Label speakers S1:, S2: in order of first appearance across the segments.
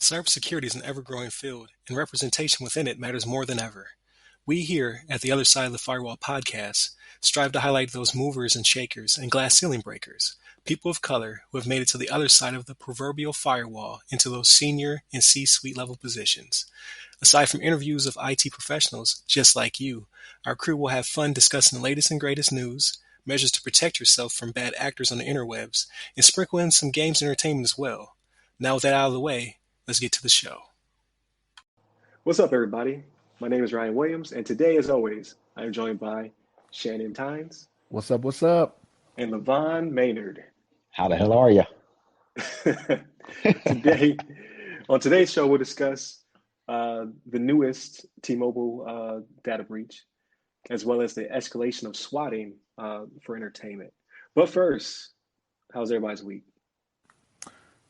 S1: Cybersecurity is an ever-growing field, and representation within it matters more than ever. We here at the Other Side of the Firewall podcast strive to highlight those movers and shakers and glass ceiling breakers, people of color who have made it to the other side of the proverbial firewall into those senior and C-suite level positions. Aside from interviews of IT professionals just like you, our crew will have fun discussing the latest and greatest news, measures to protect yourself from bad actors on the interwebs, and sprinkle in some games entertainment as well. Now with that out of the way, let's get to the show.
S2: What's up, everybody? My name is Ryan Williams, and today, as always, I am joined by Shannon Tynes
S3: What's up? What's up?
S2: and Levon Maynard.
S4: How the hell are you?
S2: Today, on today's show, we'll discuss the newest T-Mobile data breach, as well as the escalation of swatting for entertainment. But first, how's everybody's week?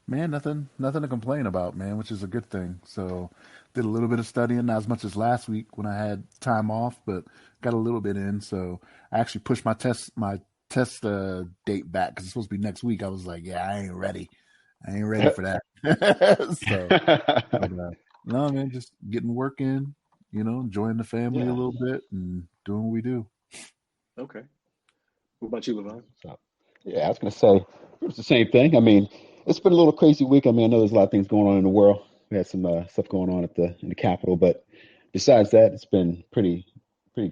S3: Man, nothing to complain about, man, which is a good thing. So did a little bit of studying, not as much as last week when I had time off, but got a little bit in. So I actually pushed my test date back because it's supposed to be next week. I was like, yeah, I ain't ready for that. No, man, just getting work in, enjoying the family a little bit and doing what we do.
S2: Okay. What about you, Levon?
S4: Yeah, I was going to say it's the same thing. I mean, it's been a little crazy week. I mean, I know there's a lot of things going on in the world. We had some stuff going on in the Capitol, but besides that, it's been pretty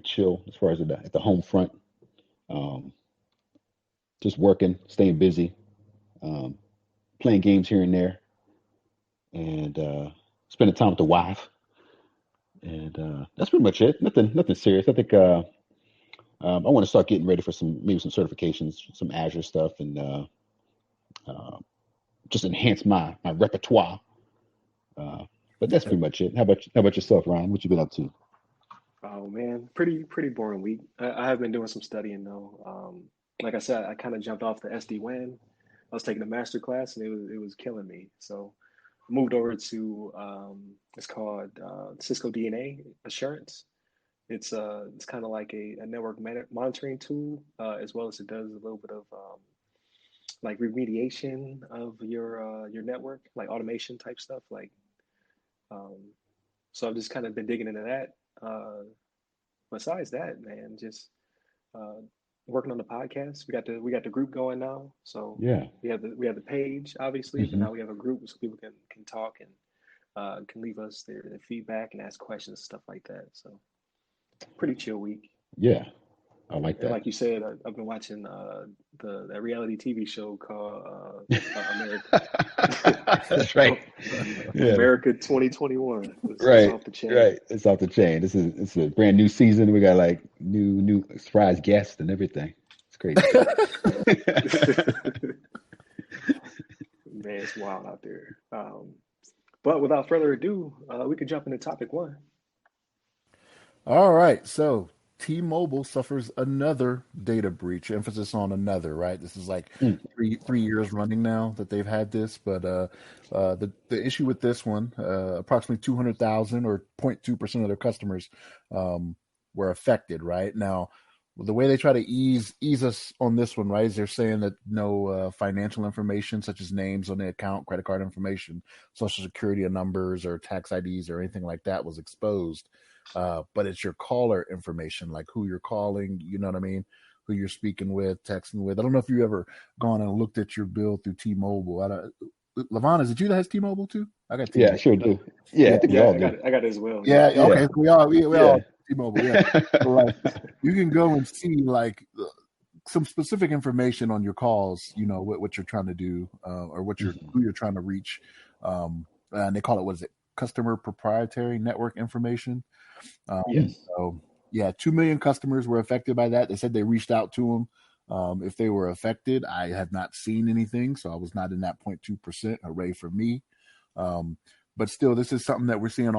S4: chill as far as at the home front. Just working, staying busy, playing games here and there, and spending time with the wife. And that's pretty much it. Nothing serious. I think I want to start getting ready for some certifications, some Azure stuff, and just enhance my repertoire. But that's pretty much it. How about yourself, Ryan? What you been up to?
S2: Oh man, pretty boring week. I have been doing some studying though. Like I said, I kind of jumped off the SD-WAN. I was taking a master class and it was killing me. So I moved over to it's called Cisco DNA Assurance. It's kind of like a network monitoring tool, as well as it does a little bit of like remediation of your network, like automation type stuff. So I've just kind of been digging into that. Besides that, man, just working on the podcast. We got the group going now. So
S4: Yeah.
S2: we have the page obviously, but now we have a group so people can talk and can leave us their feedback and ask questions, stuff like that. So pretty chill week.
S4: Yeah, I like
S2: And
S4: that.
S2: like you said, I've been watching that reality TV show called America.
S4: That's right. Yeah.
S2: America 2021. It's
S4: Right.
S2: off the chain.
S4: Right. It's off the chain. It's a brand new season. We got like new surprise guests and everything. It's crazy.
S2: Man, it's wild out there. But without further ado, we could jump into topic one.
S3: All right. So T-Mobile suffers another data breach. Emphasis on another, right? This is like three years running now that they've had this. But the issue with this one, approximately 200,000 or 0.2% of their customers were affected, right? Now, the way they try to ease us on this one, right, is they're saying that no financial information such as names on the account, credit card information, social security numbers, or tax IDs or anything like that was exposed. But it's your caller information, like who you're calling, you know what I mean? Who you're speaking with, texting with. I don't know if you ever gone and looked at your bill through T-Mobile. Levon, is it you that has T-Mobile too? I got T-Mobile.
S4: Yeah, sure do. Yeah, I think we all do.
S2: I got it as well.
S3: Yeah,
S4: Yeah.
S3: okay. We all
S4: Yeah.
S3: T-Mobile. Yeah, so, like, you can go and see like some specific information on your calls. You know what you're trying to do, or who you're trying to reach. And they call it, what is it? Customer proprietary network information.
S2: Yes.
S3: So yeah, 2 million customers were affected by that. They said they reached out to them if they were affected. I have not seen anything, so I was not in that 0.2%. Hooray for me. But still, this is something that we're seeing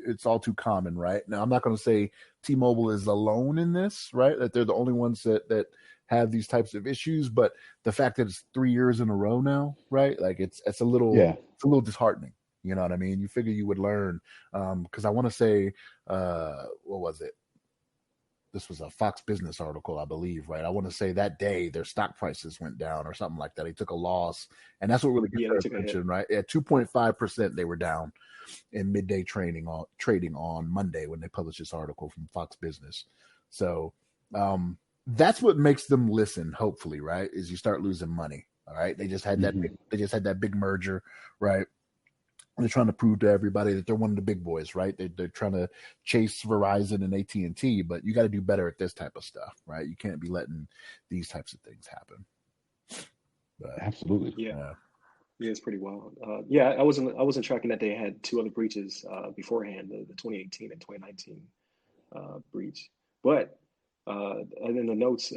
S3: it's all too common, right? Now, I'm not going to say T-Mobile is alone in this, right? That they're the only ones that have these types of issues, but the fact that it's 3 years in a row now, right? Like it's a little disheartening. You know what I mean? You figure you would learn, because I want to say, what was it? this was a Fox Business article, I believe, right? I want to say that day their stock prices went down or something like that. They took a loss, and that's what really gets
S2: Yeah,
S3: their
S2: they took a hit.
S3: attention, right? At 2.5%, they were down in midday trading on Monday when they published this article from Fox Business. So that's what makes them listen. Hopefully, right? Is you start losing money. All right, they just had that. They just had that big merger, right? They're trying to prove to everybody that they're one of the big boys, right? They're trying to chase Verizon and AT&T, but you got to do better at this type of stuff, right? You can't be letting these types of things happen. But,
S4: Absolutely.
S2: Yeah, yeah, it's pretty wild. Yeah, I wasn't tracking that they had two other breaches beforehand, the 2018 and 2019 breach. But and in the notes,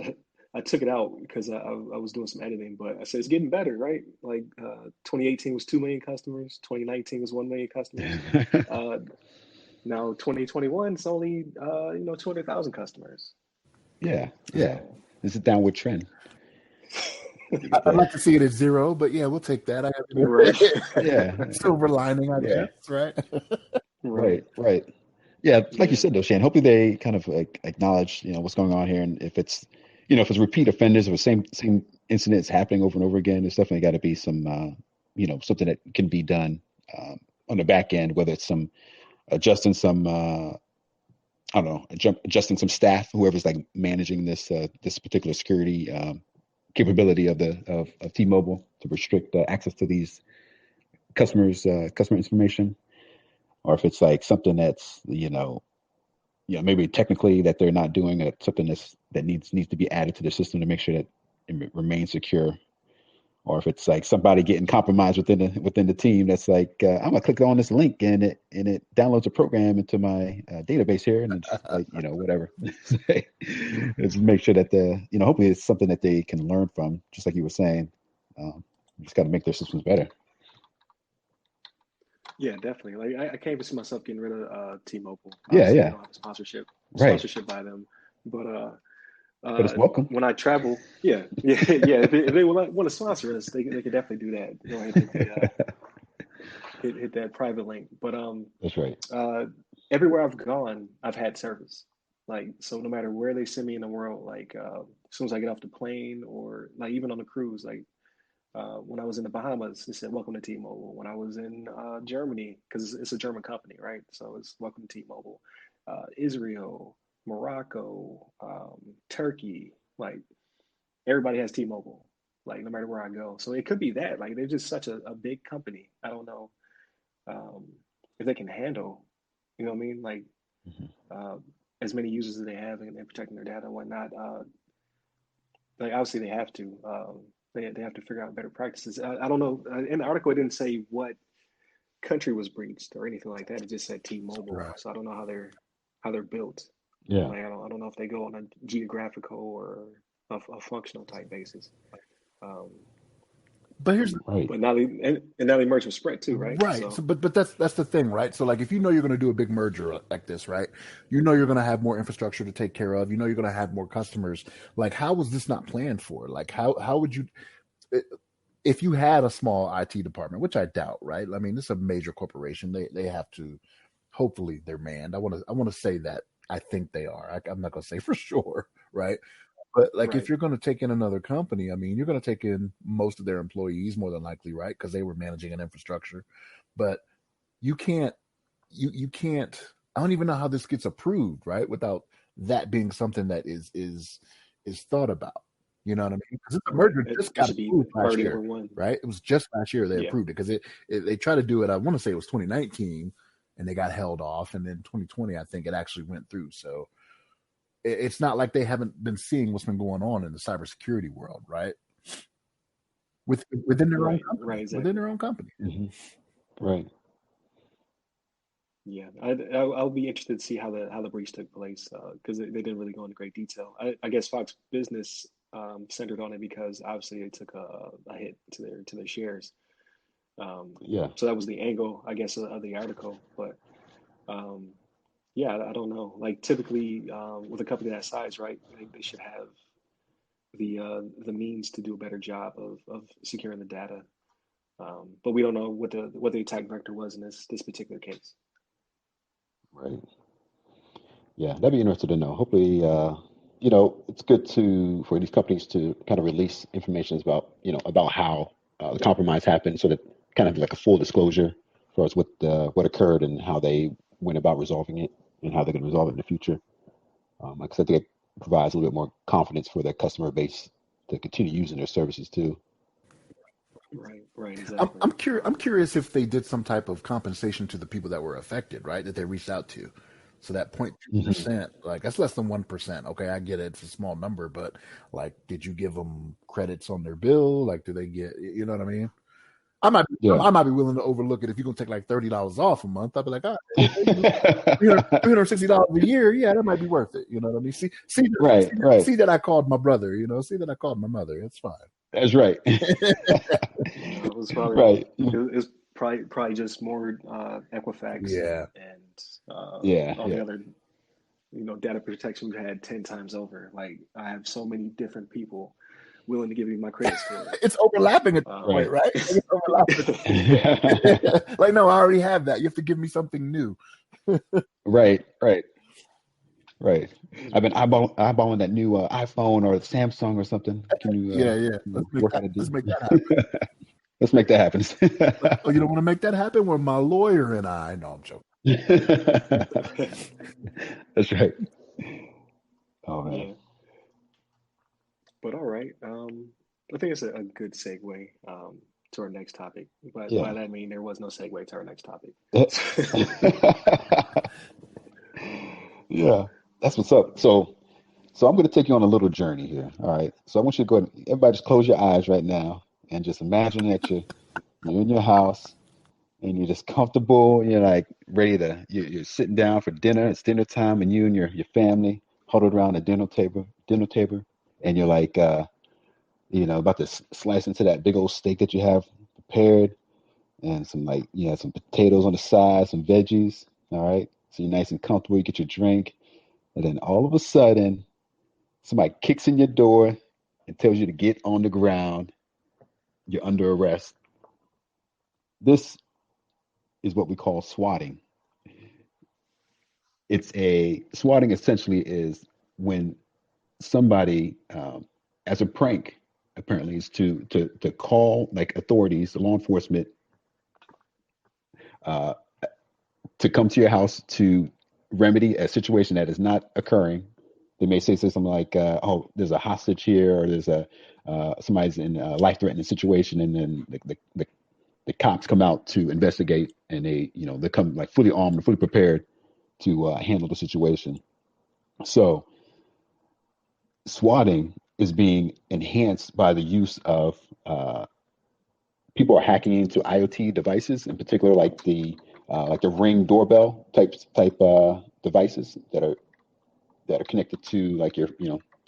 S2: I took it out because I was doing some editing. But I said it's getting better, right? Like 2018 was 2 million customers, 2019 was 1 million customers. Uh, Now 2021 it's only 200,000 customers.
S4: Yeah, yeah.
S2: So
S4: It's a downward trend.
S3: I'd like to see it at zero, but yeah, we'll take that. I
S2: right,
S4: Yeah,
S3: have silver lining, I
S4: yeah.
S3: guess, right?
S2: right,
S4: Right, right. Yeah, like you
S2: yeah,
S4: said though, Shane. Hopefully they kind of like acknowledge, what's going on here, and if it's, if it's repeat offenders or same incidents happening over and over again, there's definitely got to be some, something that can be done on the back end, whether it's some adjusting some, I don't know, adjusting some staff, whoever's like managing this particular security capability of T-Mobile to restrict access to these customer information, or if it's like something that's maybe technically that they're not doing it, something that needs to be added to the system to make sure that it remains secure, or if it's like somebody getting compromised within the team that's like I'm gonna click on this link and it downloads a program into my database here, and it's like whatever. Just make sure that hopefully it's something that they can learn from, just like you were saying. Just got to make their systems better.
S2: yeah, definitely. Like I can't even see myself getting rid of T-Mobile.
S4: Yeah,
S2: Obviously, we
S4: yeah,
S2: don't have a
S4: right.
S2: sponsorship by them, but
S4: But it's welcome.
S2: when I travel, yeah, yeah, yeah. If they want to sponsor us, they could definitely do that. Go ahead and hit the hit that private link. But
S4: That's right.
S2: uh, everywhere I've gone, I've had service. Like so, no matter where they send me in the world, like as soon as I get off the plane, or like even on the cruise, like when I was in the Bahamas, it said "Welcome to T-Mobile." When I was in Germany, because it's a German company, right? So it's "Welcome to T-Mobile." Israel, Morocco, Turkey, like everybody has T-Mobile. Like no matter where I go, so it could be that. Like they're just such a big company. I don't know um, if they can handle, you know what I mean? Like
S4: Hmm.
S2: uh, as many users as they have and protecting their data and whatnot. Like obviously they have to. They have to figure out better practices. I don't know. In the article, it didn't say what country was breached or anything like that. It just said T-Mobile.
S3: Right.
S2: So I don't know how they're built.
S4: Yeah,
S2: Like I don't know if they go on a geographical or a functional type basis. Um,
S3: But here's
S4: right.
S2: but now and now they merge with Sprint too, right?
S3: right. So,
S2: So
S3: but that's the thing, right? So, like, if you know you're going to do a big merger like this, right? You know you're going to have more infrastructure to take care of. You know you're going to have more customers. Like, how was this not planned for? Like, how would you? If you had a small IT department, which I doubt, right? I mean, this is a major corporation. They have to. Hopefully, they're manned. I want to say that I think they are. I'm not going to say for sure, right? But like, if
S2: right,
S3: you're going to take in another company, I mean, you're going to take in most of their employees more than likely, right? Because they were managing an infrastructure. But you can't, you can't. I don't even know how this gets approved, right? Without that being something that is thought about. You know what I mean? Because the
S2: right.
S3: merger
S2: It,
S3: just
S2: it
S3: got
S2: should be
S3: approved last
S2: priority
S3: year,
S2: number one.
S3: right? It was just last year they
S2: Yeah,
S3: approved it because they tried to do it. I want to say it was 2019, and they got held off, and then 2020, I think it actually went through. So it's not like they haven't been seeing what's been going on in the cybersecurity world, right? Within their own
S2: right, right,
S3: company, within
S2: exactly.
S3: their own company.
S4: Hmm. Right.
S2: Yeah, I'll be interested to see how the breach took place because they didn't really go into great detail. I guess Fox Business centered on it because obviously they took a hit to their shares. Um,
S4: Yeah.
S2: so that was the angle, I guess, of the article. But um, yeah, I don't know. Like typically with a company that size, right? They should have the means to do a better job of securing the data. But we don't know what the attack vector was in this particular case.
S4: Right. Yeah, that'd be interesting to know. Hopefully, it's good to for these companies to kind of release information about, about how the compromise happened, so that kind of like a full disclosure as far as what occurred and how they went about resolving it and how they're going to resolve it in the future. Like I said, I think it provides a little bit more confidence for their customer base to continue using their services too.
S2: Right,
S3: I'm
S2: exactly.
S3: I'm curious. I'm curious if they did some type of compensation to the people that were affected, right? That they reached out to. So that
S4: Hmm.
S3: 0.2%, like that's less than 1%. Okay, I get it; it's a small number, but like, did you give them credits on their bill? Like, do they get? You know what I mean?
S4: Yeah.
S3: I might be willing to overlook it if you're gonna take like $30 off a month. I'd be like, 360 dollars a year. Yeah, that might be worth it. You know what I mean?
S4: Right, right.
S3: See that I called my brother. See that I called my mother. It's fine.
S4: That's right.
S2: It was probably
S4: Right.
S2: it's probably just more Equifax
S3: Yeah,
S2: and
S4: Yeah,
S2: all the
S4: yeah.
S2: other data protection we've had 10 times over. Like I have so many different people willing to give me my credit score.
S3: it's overlapping at this point,
S2: Um,
S4: Right.
S3: right? Like, it's overlapping. Like, no, I already have that. You have to give me something new.
S4: Right, right, right. I've been eyeballing that new iPhone or Samsung or something. Can you
S3: Yeah, yeah.
S4: work out a deal?
S3: Let's make that happen.
S4: Let's make that happen.
S3: Oh, you don't want to make that happen? Well, my lawyer and I. No, I'm joking.
S4: That's right. Oh man.
S2: yeah, but all right. I think it's a good segue to our next topic. But by
S4: Yeah.
S2: that I mean there was no segue to our next topic.
S4: Yeah. That's what's up. So I'm going to take you on a little journey here. All right. So I want you to go ahead. Everybody, just close your eyes right now and just imagine that you're in your house and you're just comfortable. You're like ready to. You're sitting down for dinner. It's dinner time, and you and your family huddled around the dinner table, and you're like, about to slice into that big old steak that you have prepared, and some like some potatoes on the side, some veggies. All right. So you're nice and comfortable. You get your drink, and then all of a sudden, somebody kicks in your door and tells you to get on the ground. You're under arrest. This is what we call swatting. It's a swatting essentially is when somebody, as a prank, apparently, is to call like authorities, law enforcement, uh, to come to your house to remedy a situation that is not occurring. They may say something like, "Oh, there's a hostage here," or "There's a somebody's in a life-threatening situation," and then the cops come out to investigate, and they come like fully armed and fully prepared to handle the situation. So swatting is being enhanced by the use of people are hacking into IoT devices, in particular like the Ring doorbell type devices that are connected to like to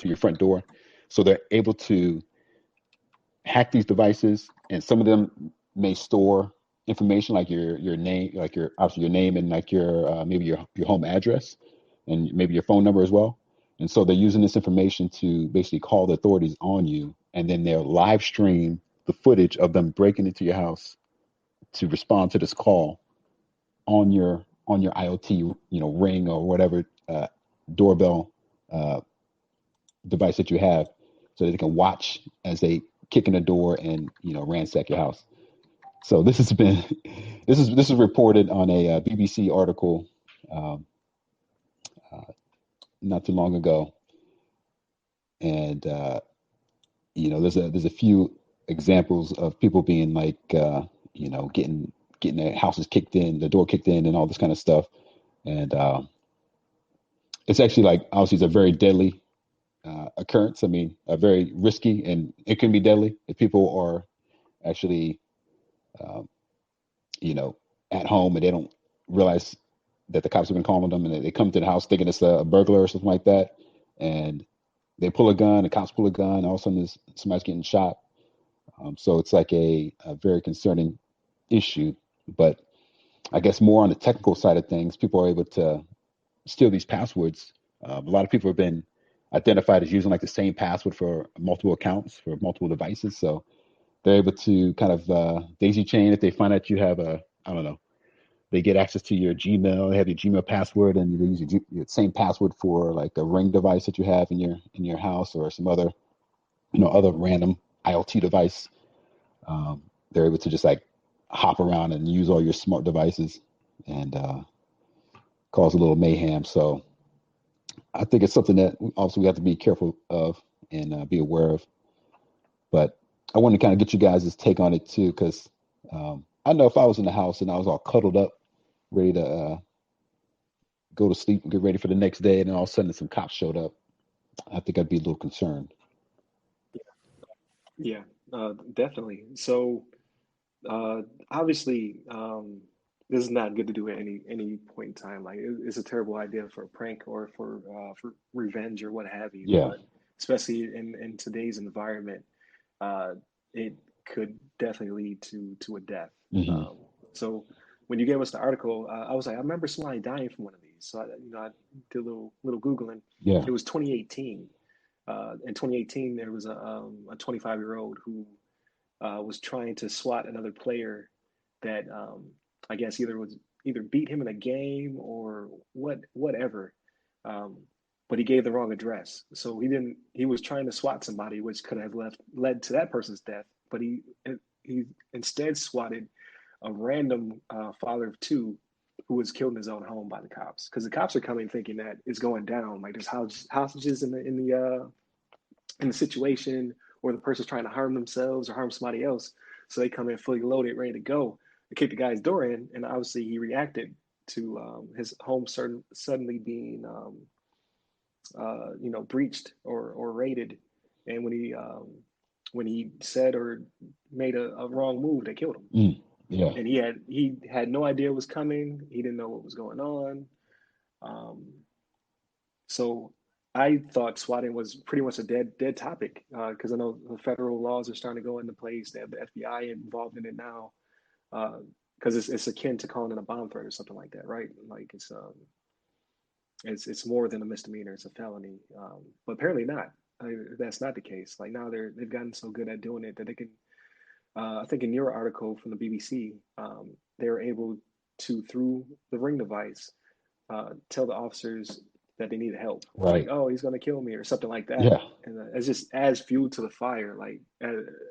S4: your front door. So they're able to hack these devices, and some of them may store information like your name, like your obviously your name and like your maybe your home address and maybe your phone number as well. And so they're using this information to basically call the authorities on you, and then they'll live stream the footage of them breaking into your house to respond to this call on your IoT, Ring or whatever doorbell uh, device that you have, so that they can watch as they kick in the door and ransack your house. So this has been this is reported on a BBC article um, uh, not too long ago, and there's a few examples of people being like getting their houses kicked in, the door kicked in, and all this kind of stuff, and it's actually like obviously it's a very deadly occurrence. I mean, very risky, and it can be deadly if people are actually um, you know, at home and they don't realize that the cops have been calling them, and they come to the house thinking it's a burglar or something like that, and they pull a gun, the cops pull a gun, all of a sudden somebody's getting shot. So it's like a very concerning issue. But I guess more on the technical side of things, people are able to steal these passwords. A lot of people have been identified as using like the same password for multiple accounts for multiple devices. So they're able to kind of daisy chain if they find out you have a, I don't know, they get access to your Gmail, they have your Gmail password, and you use your same password for like a Ring device that you have in your house or some other, other random IoT device. They're able to just like hop around and use all your smart devices and cause a little mayhem. So I think it's something that also we have to be careful of and be aware of. But I want to kind of get you guys' take on it too, because I know if I was in the house and I was all cuddled up, ready to go to sleep and get ready for the next day, and then all of a sudden some cops showed up, I think I'd be a little concerned.
S2: Yeah, definitely. So obviously, this is not good to do at any point in time. Like it's a terrible idea for a prank or for revenge or what have you.
S4: Yeah.
S2: But especially in today's environment, uh, it could definitely lead to a death.
S4: Hmm.
S2: So when you gave us the article, I was like, I remember somebody dying from one of these. So I did a little googling.
S4: Yeah.
S2: It was 2018. In 2018, there was a 25-year-old who was trying to swat another player that I guess either beat him in a game or whatever. Um, but he gave the wrong address, so he was trying to swat somebody, which could have led to that person's death. But he instead swatted a random father of two who was killed in his own home by the cops, because the cops are coming thinking that it's going down, like there's hostages in the situation, or the person's trying to harm themselves or harm somebody else. So they come in fully loaded, ready to go. They kick the guy's door in, and obviously he reacted to his home suddenly being, breached or raided. And when he said or made a wrong move, they killed him.
S4: Yeah.
S2: And he had no idea it was coming. He didn't know what was going on. Um, so I thought swatting was pretty much a dead topic, because I know the federal laws are starting to go into place. They have the FBI involved in it now, because it's akin to calling it a bomb threat or something like that, right? Like it's more than a misdemeanor; it's a felony. But apparently not. That's not the case. Like now they've gotten so good at doing it that they can. I think in your article from the BBC, they were able to, through the Ring device, tell the officers that they need help, like,
S4: Right.
S2: oh, he's going to kill me or something like that.
S4: Yeah.
S2: And it's just adds fuel to the fire. Like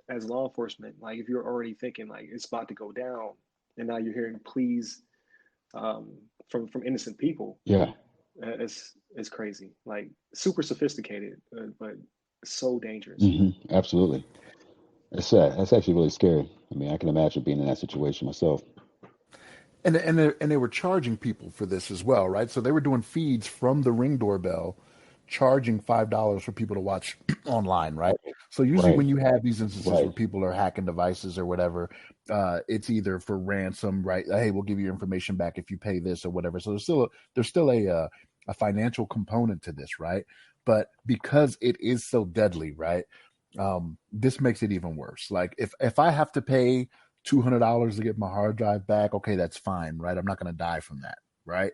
S2: as law enforcement, like if you're already thinking like it's about to go down, and now you're hearing pleas from innocent people,
S4: Yeah.
S2: it's crazy. Like super sophisticated, but so dangerous.
S4: Absolutely. It's sad. That's actually really scary. I mean, I can imagine being in that situation myself.
S3: And they were charging people for this as well, right? So they were doing feeds from the Ring doorbell, charging $5 for people to watch online, right? So usually
S4: Right.
S3: when you have these instances where
S4: Right.
S3: people are hacking devices or whatever, it's either for ransom, right? Hey, we'll give you your information back if you pay this or whatever. So there's still a financial component to this, right? But because it is so deadly, right? This makes it even worse. Like if I have to pay $200 to get my hard drive back, okay, that's fine, right? I'm not going to die from that, right?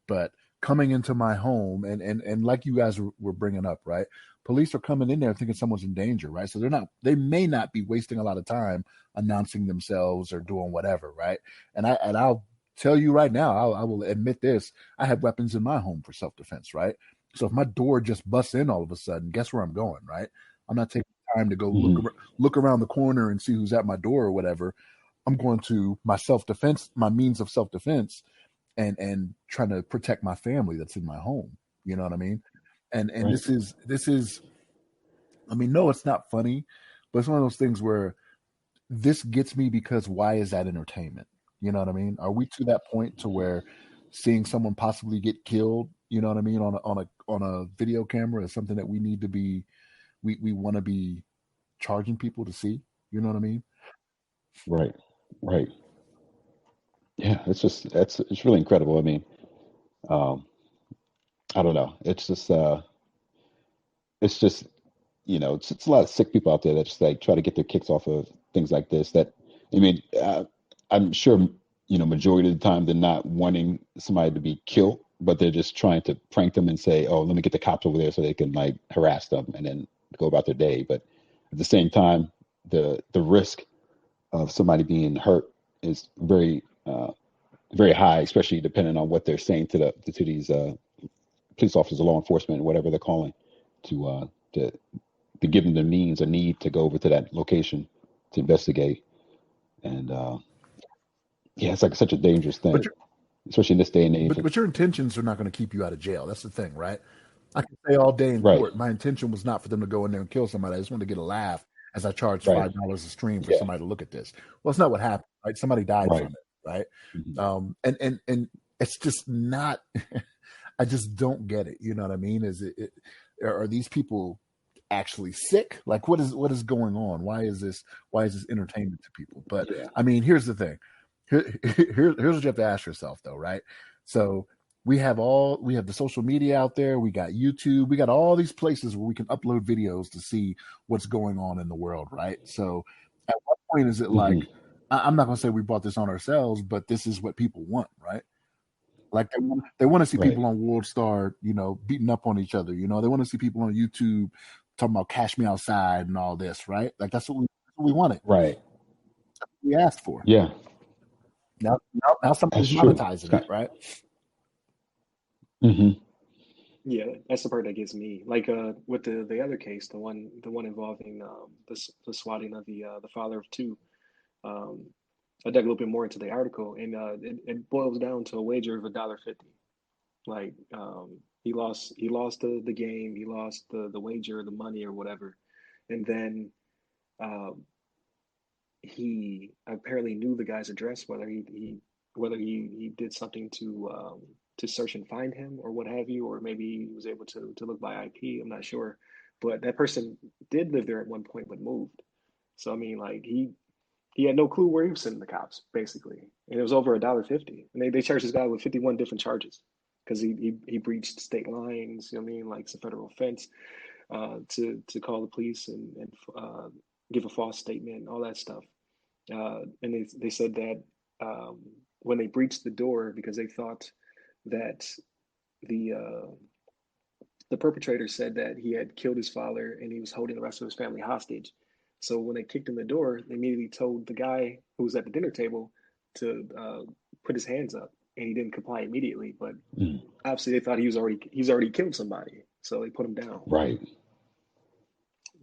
S3: But coming into my home and like you guys were bringing up, right? Police are coming in there thinking someone's in danger, right? So they may not be wasting a lot of time announcing themselves or doing whatever, right? And I'll tell you right now, I will admit this: I have weapons in my home for self-defense, right? So if my door just busts in all of a sudden, guess where I'm going, right? I'm not taking time to go
S4: Hmm.
S3: look around the corner and see who's at my door or whatever. I'm going to my self-defense, my means of self-defense, and trying to protect my family that's in my home. You know what I mean? And
S4: Right.
S3: this is I mean, no, it's not funny, but it's one of those things where this gets me because why is that entertainment? You know what I mean? Are we to that point to where seeing someone possibly get killed, you know what I mean, on a video camera is something that we need to be we want to be charging people to see? You know what I mean?
S4: Right. Right. Yeah. It's really incredible. I mean, um, I don't know. It's just it's a lot of sick people out there that just like try to get their kicks off of things like this. That I mean, I'm sure majority of the time they're not wanting somebody to be killed, but they're just trying to prank them and say, "Oh, let me get the cops over there so they can like harass them and then go about their day." But at the same time, the risk of somebody being hurt is very very high, especially depending on what they're saying to these police officers, law enforcement, whatever they're calling, to give them the means or need to go over to that location to investigate. And yeah, it's like such a dangerous
S3: But
S4: thing, especially in this day and age.
S3: but your intentions are not going to keep you out of jail. That's the thing, right? I can say all day in
S4: Right,
S3: court, my intention was not for them to go in there and kill somebody. I just wanted to get a laugh as I charged
S4: right,
S3: $5 a stream for
S4: yeah,
S3: somebody to look at this. Well, it's not what happened, right? Somebody died
S4: right,
S3: from it, right?
S4: hmm
S3: And it's just not. I just don't get it. You know what I mean? Are these people actually sick? Like, what is going on? Why is this entertainment to people? But
S4: yeah,
S3: I mean, here's the thing. Here's what you have to ask yourself, though, right? So we have the social media out there. We got YouTube. We got all these places where we can upload videos to see what's going on in the world, right? So at what point is it like,
S4: hmm
S3: I'm not going to say we brought this on ourselves, but this is what people want, right? Like they want to see
S4: right,
S3: people on World Star, beating up on each other. They want to see people on YouTube talking about "Cash Me Outside" and all this, right? Like that's what we wanted.
S4: right,
S3: We asked for.
S4: yeah,
S3: Now somebody's
S4: that's true.
S3: monetizing it, right?
S4: Mm-hmm.
S2: Yeah, that's the part that gets me. Like with the other case, the one involving the swatting of the father of two. Um, I dug a little bit more into the article, and it boils down to a wager of $1.50. Like he lost the game, he lost the wager, the money or whatever, and then um, he apparently knew the guy's address, whether he did something to search and find him or what have you, or maybe he was able to look by IP. I'm not sure, but that person did live there at one point but moved. So I mean, like he had no clue where he was sending the cops, basically. And it was over $1.50. And they charged this guy with 51 different charges because he breached state lines, you know what I mean? Like it's a federal offense to call the police and give a false statement, all that stuff. And they said that um, when they breached the door because they thought that the uh, the perpetrator said that he had killed his father and he was holding the rest of his family hostage. So when they kicked in the door, they immediately told the guy who was at the dinner table to put his hands up, and he didn't comply immediately. But
S4: Mm.
S2: obviously, they thought he's already killed somebody, so they put him down
S4: Right,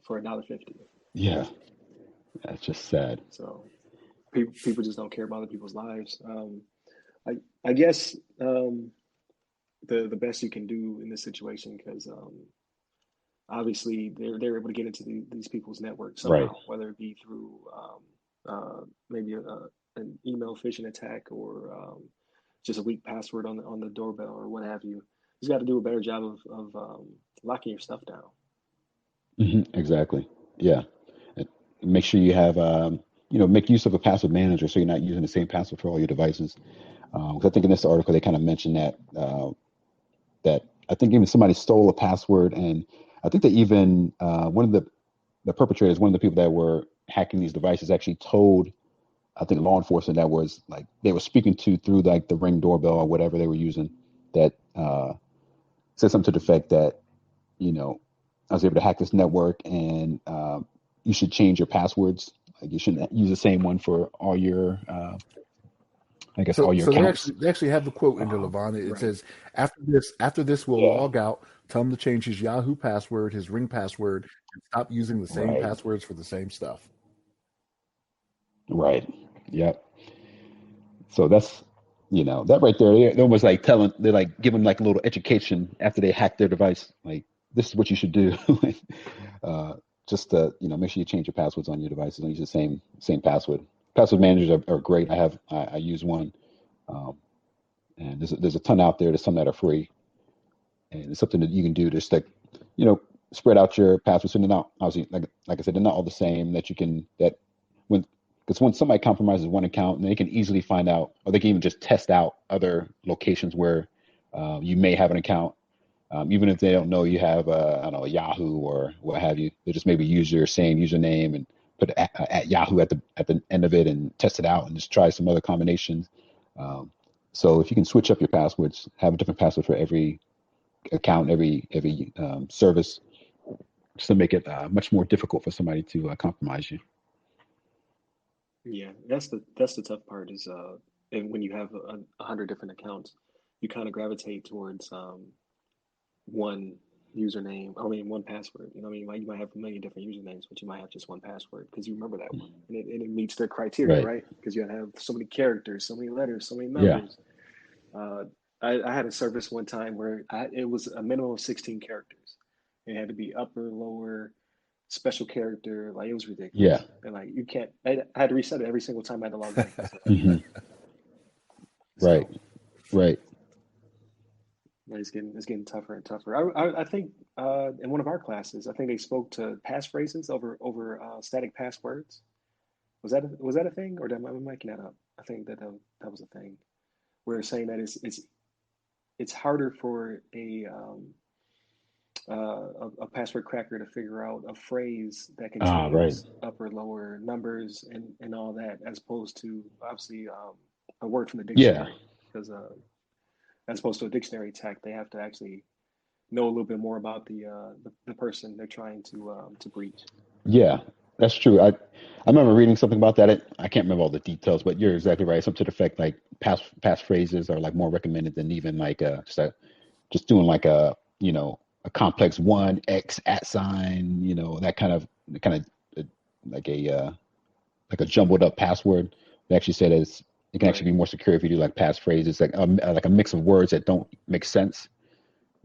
S2: for $1.50.
S4: yeah, that's just sad.
S2: So people just don't care about other people's lives. I I guess the best you can do in this situation because obviously they're able to get into these people's network
S4: Right,
S2: somehow, whether it be through maybe an email phishing attack or just a weak password on the doorbell or what have you. You just got to do a better job of locking your stuff down.
S4: exactly, yeah. And make sure you have make use of a password manager so you're not using the same password for all your devices. 'Cause I think in this article they kind of mentioned that I think even somebody stole a password, and I think that even one of the perpetrators, one of the people that were hacking these devices, actually told I think law enforcement that was like they were speaking to through like the Ring doorbell or whatever they were using that said something to the effect that I was able to hack this network and you should change your passwords. Like you shouldn't use the same one for all your I guess all
S3: So
S4: your
S3: so they
S4: accounts.
S3: actually have the quote in there,
S4: Um,
S3: Levon. It
S2: Right.
S3: says after this we'll
S4: yeah,
S3: log out, tell him to change his Yahoo password, his Ring password, and stop using the same
S4: right,
S3: passwords for the same stuff.
S4: right, yep. So that's that right there. They're almost like they're like giving like a little education after they hack their device. Like this is what you should do. uh, just to make sure you change your passwords on your devices. Don't use the same password. Password managers are great. I use one, um, and there's a ton out there. There's some that are free, and it's something that you can do just like you know spread out your passwords. So they're not obviously like I said, they're not all the same. That when because when somebody compromises one account, and they can easily find out, or they can even just test out other locations where you may have an account, even if they don't know you have I don't know a Yahoo or what have you. They just maybe use your same username and put at Yahoo at the end of it and test it out and just try some other combinations. Um, so if you can switch up your passwords, have a different password for every account, every service, just to make it much more difficult for somebody to compromise you.
S2: Yeah, that's the tough part is and when you have 100 different accounts, you kind of gravitate towards one username. I mean, one password. You know, what I mean, like you might have a million different usernames, but you might have just one password because you remember that one, and it meets the criteria,
S4: Right.
S2: right? Because you have so many characters, so many letters, so many
S4: Yeah.
S2: numbers. Uh, I had a service one time where it was a minimum of 16 characters. It had to be upper, lower, special character. Like it was
S4: Yeah.
S2: ridiculous. And like you can't. I had to reset it every single time I had to log in.
S4: Hmm. Right.
S2: So
S4: Right.
S2: it's getting tougher and tougher. I think in one of our classes, I think they spoke to passphrases over static passwords. Was that a thing, or am I making that up? I think that was a thing. We're saying that it's harder for a password cracker to figure out a phrase that
S4: Ah, right.
S2: contains upper lower numbers and all that, as opposed to obviously a word from the
S4: Yeah.
S2: dictionary. Because as opposed to a dictionary tech, they have to actually know a little bit more about the person they're trying to breach.
S4: Yeah. That's true. I remember reading something about that. I can't remember all the details, but you're exactly right. Something to the effect like past phrases are like more recommended than even like just doing like a complex one X at sign, that kind of like like a jumbled up password. They actually said it can
S2: Right.
S4: actually be more secure if you do like passphrases, like a mix of words that don't make sense.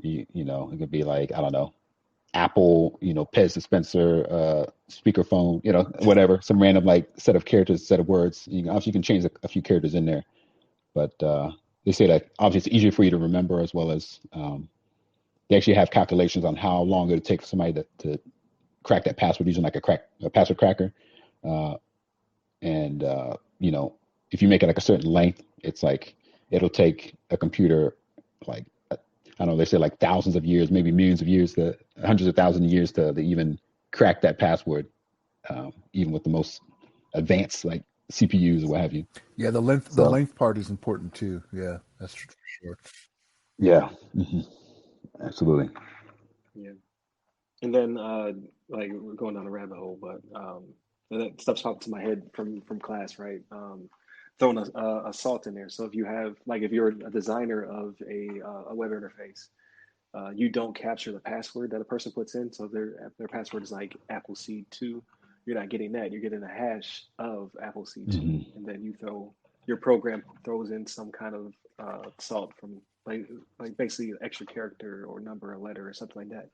S4: It could be like, I don't know, Apple, Pez dispenser, speakerphone, whatever, some random like set of characters, set of words. Obviously you can change a few characters in there, but they say that obviously it's easier for you to remember, as well as they actually have calculations on how long it would take for somebody to crack that password using like a password cracker. Uh, and if you make it like a certain length, it's like it'll take a computer like, I don't know, they say like thousands of years, maybe millions of years, to hundreds of thousands of years to even crack that password, even with the most advanced like CPUs or what have you.
S3: Yeah, the
S4: So
S3: length part is important too. Yeah, that's for sure.
S4: yeah, absolutely.
S2: Yeah. And then like we're going down a rabbit hole, but that stuff's popped to my head from class, right? Throwing a salt in there. So if you have like if you're a designer of a web interface, you don't capture the password that a person puts in. So if their password is like Appleseed2, you're not getting that. You're getting a hash of Appleseed2,
S4: Hmm.
S2: and then your program throws in some kind of salt from like basically an extra character or number or letter or something like that.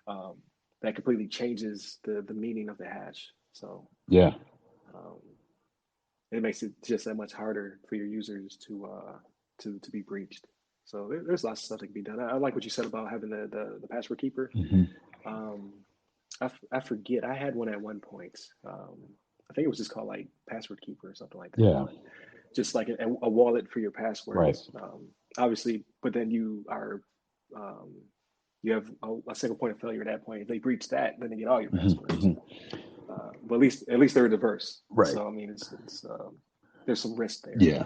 S2: Um, that completely changes the meaning of the hash. So
S4: Yeah,
S2: um, it makes it just that much harder for your users to be breached. So there's lots of stuff that can be done. I like what you said about having the password keeper.
S4: hmm,
S2: Um, I forget. I had one at one point. I think it was just called like password keeper or something like that.
S4: yeah,
S2: But just like a wallet for your
S4: right.
S2: passwords. Obviously, but then um, you have a single point of failure at that point. If they breach that, then they get all your
S4: Hmm,
S2: passwords.
S4: hmm,
S2: But at least they're diverse.
S4: right.
S2: So I mean, it's there's some risk there
S4: Yeah,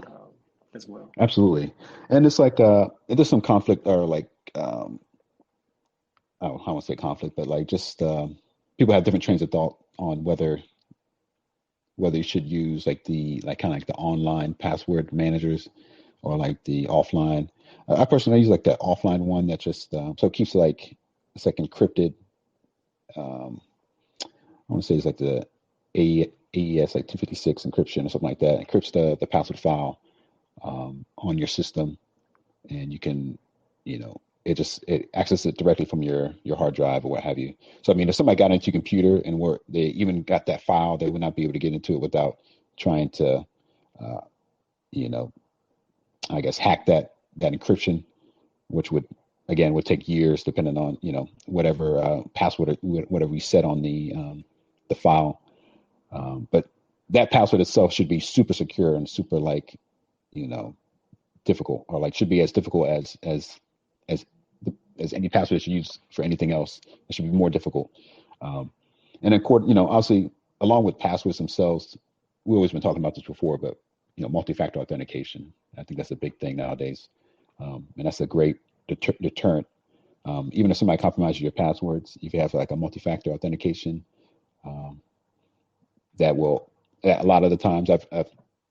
S2: as well.
S4: absolutely. And it's like there's some conflict, or like I don't want to say conflict, but like just people have different trains of thought on whether you should use like the like kind of like the online password managers or like the offline. I personally use like the offline one that just so it keeps like it's like encrypted. Um, I want to say it's like the AES like 256 encryption or something like that. It encrypts the password file on your system, and you can, it accesses it directly from your hard drive or what have you. So I mean, if somebody got into your computer and they even got that file, they would not be able to get into it without trying to, uh, you know, I guess hack that encryption, which would take years depending on whatever password whatever we set on the file. But that password itself should be super secure and super like you know difficult, or like should be as difficult as as any password that you use for anything else. It should be more difficult. Um, and then, obviously, along with passwords themselves, we've always been talking about this before, but multi-factor authentication. I think that's a big thing nowadays, and that's a great deterrent. Even if somebody compromises your passwords, if you have like a multi-factor authentication, um, that will. A lot of the times, I've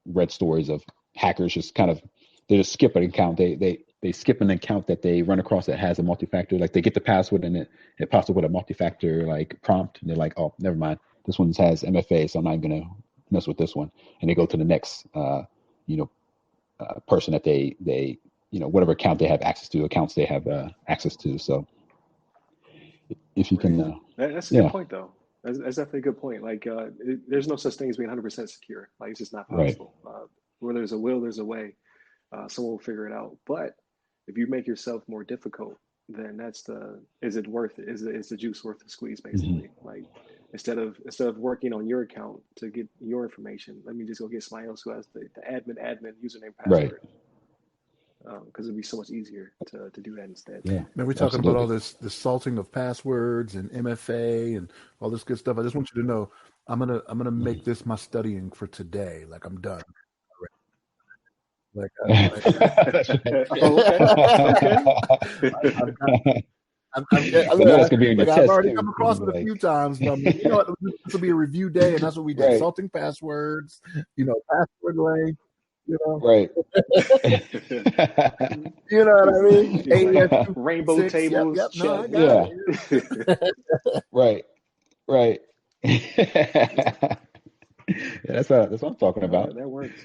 S4: read stories of hackers just they just skip an account. They skip an account that they run across that has a multi-factor. Like they get the password and it pops up with a multi-factor like prompt, and they're like, oh, never mind. This one has MFA, so I'm not gonna mess with this one. And they go to the next, person that they whatever account they have access to, accounts they have access to. So if you can,
S2: that's a good point though. That's definitely a good point. Like, there's no such thing as being 100% secure. Like, it's just not possible. Where there's a will, there's a way. Someone will figure it out. But if you make yourself more difficult, then is it worth it? Is the juice worth the squeeze, basically? Like, instead of working on your account to get your information, let me just go get somebody else who has the admin username, password. Because it'd be so much easier to do that instead.
S3: Yeah, man, we're talking about all this salting of passwords and MFA and all this good stuff. I just want you to know, I'm gonna make this my studying for today. Like, I'm done. Like,
S4: okay.
S3: I've already come across it a few times. This will be a review day, and that's what we did: salting passwords, password length.
S4: Right.
S3: You know what I mean?
S2: Rainbow tables.
S3: Yep, no, I got it.
S4: Right. That's what I'm talking about.
S2: That works.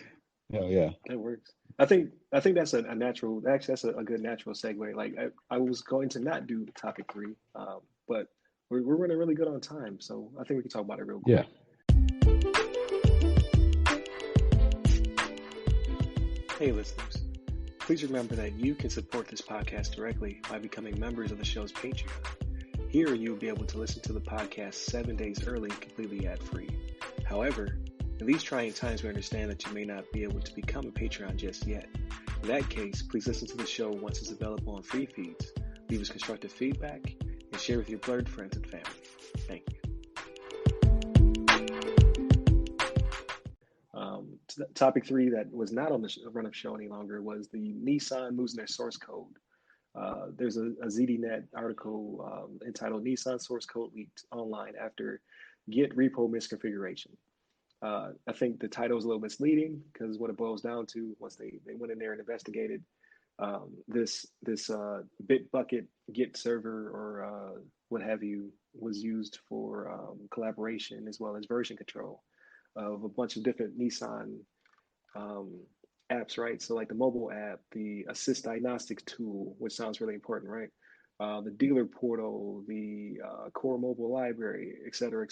S4: Oh yeah,
S2: that works. I think that's a natural. Actually, that's a good natural segue. Like, I was going to not do topic 3, but we're running really good on time, so I think we can talk about it real quick.
S4: Yeah.
S1: Hey listeners, please remember that you can support this podcast directly by becoming members of the show's Patreon. Here you'll be able to listen to the podcast 7 days early, completely ad-free. However, in these trying times, we understand that you may not be able to become a Patreon just yet. In that case, please listen to the show once it's available on free feeds, leave us constructive feedback, and share with your blurred friends and family. Thank you.
S2: Topic 3 that was not on the run-up show any longer was the Nissan losing their source code. There's a ZDNet article entitled "Nissan Source Code Leaked Online After Git Repo Misconfiguration." I think the title is a little misleading because what it boils down to, once they went in there and investigated, this Bitbucket Git server or what have you was used for collaboration as well as version control of a bunch of different Nissan apps, right? So like the mobile app, the assist diagnostics tool, which sounds really important, right? The dealer portal, the core mobile library, et cetera,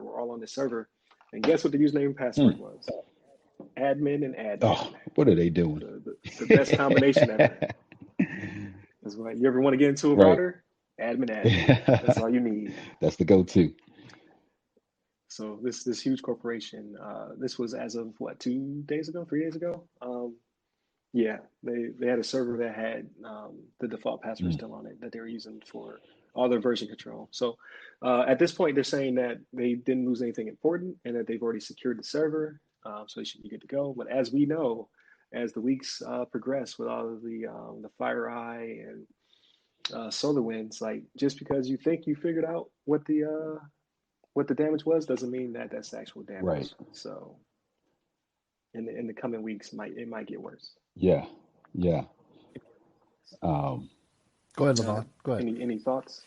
S2: were all on the server. And guess what the username and password was? Admin and admin.
S4: Oh, what are they doing?
S2: The best combination ever. That's right. You ever want to get into a router? Admin. That's all you need.
S4: That's the go-to.
S2: So this huge corporation, this was as of 3 days ago? Yeah, they had a server that had the default password still on it that they were using for all their version control. So at this point, they're saying that they didn't lose anything important and that they've already secured the server, so they should be good to go. But as we know, as the weeks progress with all of the FireEye and SolarWinds, like, just because you think you figured out what the damage was doesn't mean that that's actual damage.
S4: Right.
S2: So in the coming weeks, it might get worse.
S4: Yeah.
S3: Go ahead, Levon. Go ahead.
S2: Any thoughts?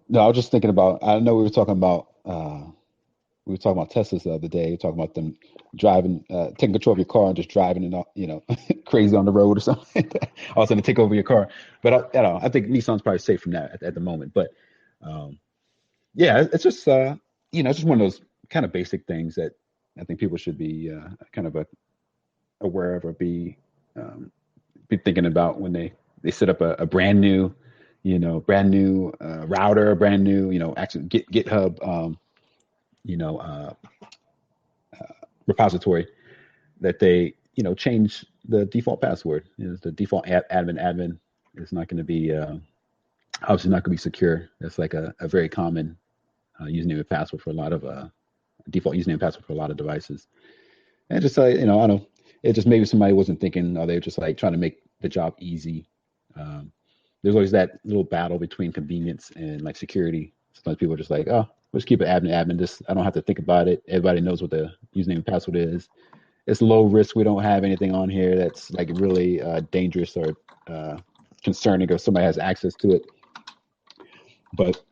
S4: No, I was just thinking about. I know we were talking about Teslas the other day. We were talking about them driving, taking control of your car and just driving and crazy on the road or something. All of a sudden, take over your car. But I think Nissan's probably safe from that at the moment. But yeah, it's just it's just one of those kind of basic things that I think people should be kind of aware of or be thinking about when they set up a brand new router, brand new actually GitHub repository, that they change the default password. The default admin is not going to be obviously not going to be secure. That's like a very common username and password for a lot of default username and password for a lot of devices. And just I don't know, it just maybe somebody wasn't thinking, or they were just like trying to make the job easy. There's always that little battle between convenience and like security. Sometimes people are just like, oh, let's keep it admin. Just I don't have to think about it. Everybody knows what the username and password is, it's low risk. We don't have anything on here that's like really dangerous or uh, concerning, or somebody has access to it. But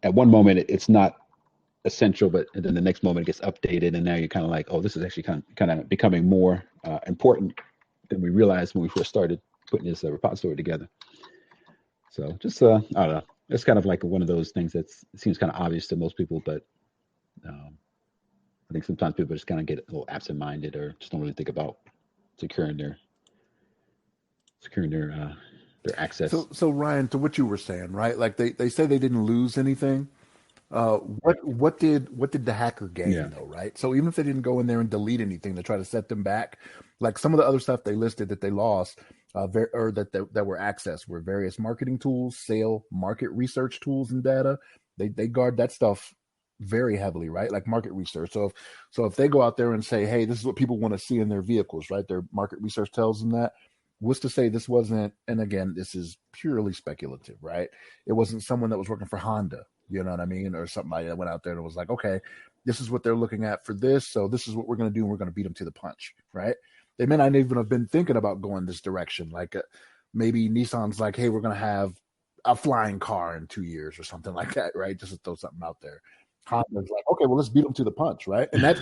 S4: at one moment it's not essential, but then the next moment it gets updated, and now you're kind of like, oh, this is actually kind of becoming more important than we realized when we first started putting this repository together. So just I don't know. It's kind of like one of those things that seems kind of obvious to most people, but um, I think sometimes people just kind of get a little absent-minded or just don't really think about securing their securing their access.
S3: So Ryan, to what you were saying, right? Like they say they didn't lose anything. What did the hacker
S4: Yeah.
S3: gain though, right? So even if they didn't go in there and delete anything to try to set them back, like some of the other stuff they listed that they lost, or that were accessed were various marketing tools, sale, market research tools, and data. They guard that stuff very heavily, right? Like market research. So if they go out there and say, hey, this is what people want to see in their vehicles, right? Their market research tells them that. What's to say this wasn't? And again, this is purely speculative, right? It wasn't someone that was working for Honda, you know what I mean? Or somebody that went out there and was like, okay, this is what they're looking at for this. So this is what we're going to do. And we're going to beat them to the punch, right? They may not even have been thinking about going this direction. Like maybe Nissan's like, hey, we're going to have a flying car in 2 years or something like that, right? Just to throw something out there. Honda's like, okay, well, let's beat them to the punch, right? And that's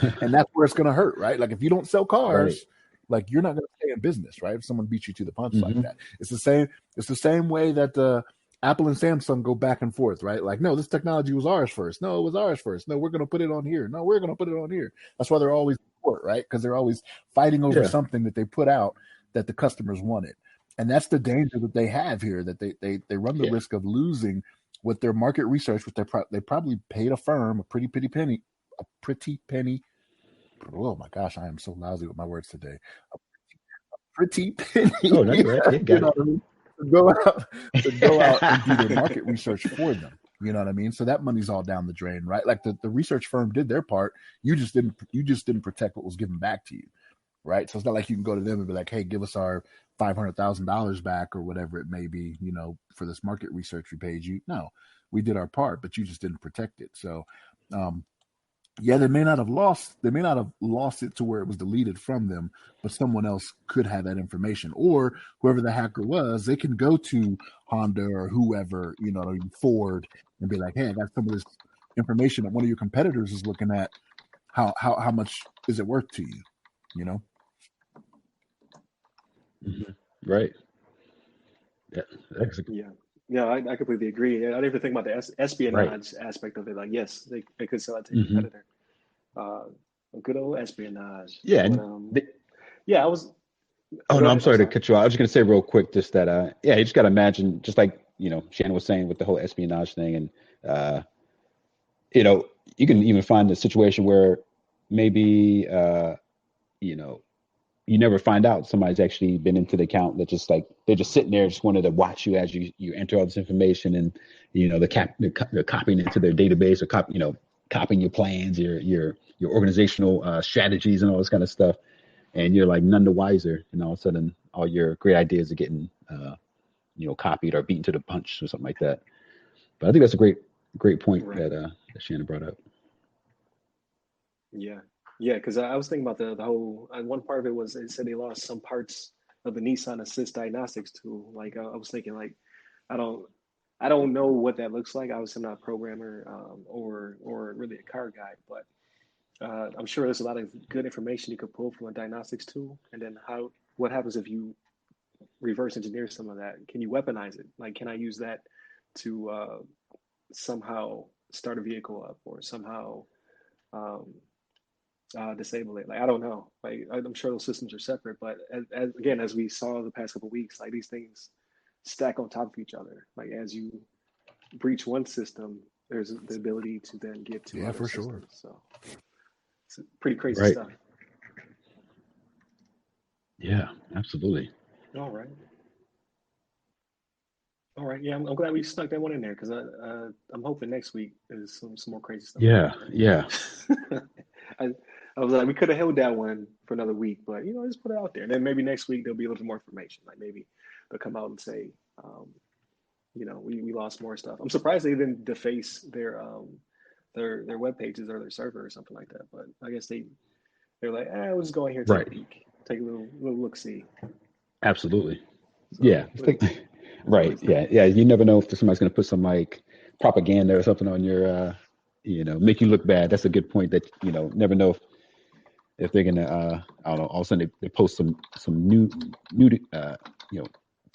S3: where it's going to hurt, right? Like if you don't sell
S4: Right.
S3: cars, like you're not going to stay in business, right? If someone beats you to the punch like
S4: Hmm.
S3: that, it's the same. It's the same way that Apple and Samsung go back and forth, right? Like, no, this technology was ours first. No, it was ours first. No, we're going to put it on here. No, we're going to put it on here. That's why they're always in court, right? Because they're always fighting over
S4: Yeah.
S3: something that they put out that the customers wanted. And that's the danger that they have here, that they run the
S4: Yeah.
S3: risk of losing with their market research, which they probably paid a firm a pretty penny. Oh my gosh, I am so lousy with my words today. Pretty penny,
S4: Oh no, you're right. Yeah,
S3: you
S4: got
S3: know
S4: it.
S3: what I mean? To go out and do their market research for them. You know what I mean? So that money's all down the drain, right? Like the research firm did their part. You just didn't protect what was given back to you, right? So it's not like you can go to them and be like, hey, give us our $500,000 back or whatever it may be, for this market research we paid you. No, we did our part, but you just didn't protect it. So um, yeah, they may not have lost it to where it was deleted from them, but someone else could have that information, or whoever the hacker was, they can go to Honda or whoever, or Ford, and be like, hey, I got some of this information that one of your competitors is looking at. How much is it worth to you? You know?
S4: Hmm. Right. Yeah. That's
S2: Yeah. Yeah, I completely agree. I didn't even think about the
S4: right.
S2: espionage aspect of it. Like, yes, they could sell it to a
S4: Hmm.
S2: competitor. Uh, good old espionage.
S4: Yeah.
S2: But
S4: And
S2: yeah, I was.
S4: oh
S2: Go
S4: no, I'm
S2: ahead. I'm
S4: sorry to
S2: sorry.
S4: cut you off. I was just gonna say real quick, just that yeah, you just gotta imagine, just like Shannon was saying with the whole espionage thing, and uh, you know, you can even find a situation where maybe you know you never find out somebody's actually been into the account, that just like they're just sitting there, just wanted to watch you as you enter all this information, and they're copying into their database, or copying your plans, your organizational strategies and all this kind of stuff, and you're like none the wiser, and all of a sudden all your great ideas are getting copied or beaten to the punch or something like that. But I think that's a great point
S2: Right.
S4: that Shannon brought up.
S2: Yeah. Yeah. Because I was thinking about the whole. One part of it was it said they lost some parts of the Nissan Assist diagnostics tool. Like I was thinking, like I don't. I don't know what that looks like. Obviously, I'm not a programmer or really a car guy, but I'm sure there's a lot of good information you could pull from a diagnostics tool. And then what happens if you reverse engineer some of that? Can you weaponize it? Like, can I use that to somehow start a vehicle up or somehow um, disable it? Like, I don't know. Like, I'm sure those systems are separate, but again, as we saw the past couple of weeks, like these things stack on top of each other. Like, as you breach one system, there's the ability to then get to
S3: Yeah,
S2: other
S3: for sure.
S2: systems. So it's pretty crazy
S4: Right.
S2: stuff.
S4: Yeah, absolutely.
S2: All right. All right. Yeah, I'm glad we snuck that one in there because I'm hoping next week there's some more crazy stuff coming
S4: Yeah,
S2: out
S4: yeah.
S2: there. I, I was like, we could have held that one for another week, but just put it out there. And then maybe next week there'll be a little more information. Like maybe they'll come out and say, we lost more stuff. I'm surprised they didn't deface their web pages or their server or something like that. But I guess They're like, we'll just go in here and take a
S4: Right.
S2: peek, take a little look see.
S4: Absolutely.
S2: So
S4: Yeah. Right.
S2: what do you
S4: Yeah.
S2: think?
S4: Yeah. You never know if somebody's going to put some like propaganda or something on your, make you look bad. That's a good point. That never know if they're gonna, I don't know. All of a sudden they post some nudity, you know,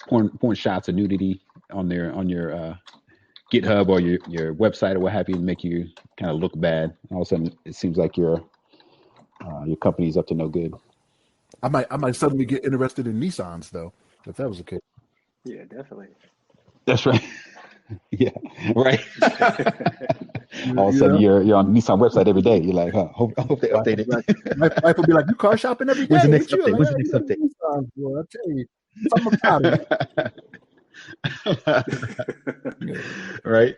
S4: porn shots of nudity on your GitHub or your website or what have you, and make you kind of look bad. All of a sudden it seems like your company's up to no good.
S3: I might suddenly get interested in Nissans though, if that was the case.
S2: Yeah, definitely.
S4: That's right. Yeah. Right.
S3: You,
S4: All of a
S3: you
S4: sudden
S3: know,
S4: you're on Nissan website every day. You're like, huh? I hope they
S3: wife
S4: update
S3: will be like,
S4: it.
S3: wife will be like, you car shopping every
S4: When's the
S3: day,
S4: next
S3: ain't you?
S4: update?
S3: Like,
S4: When's the
S3: hey,
S4: next
S3: you got
S4: update?
S3: Nissans, boy. I tell you, something about it. Yeah.
S4: Right.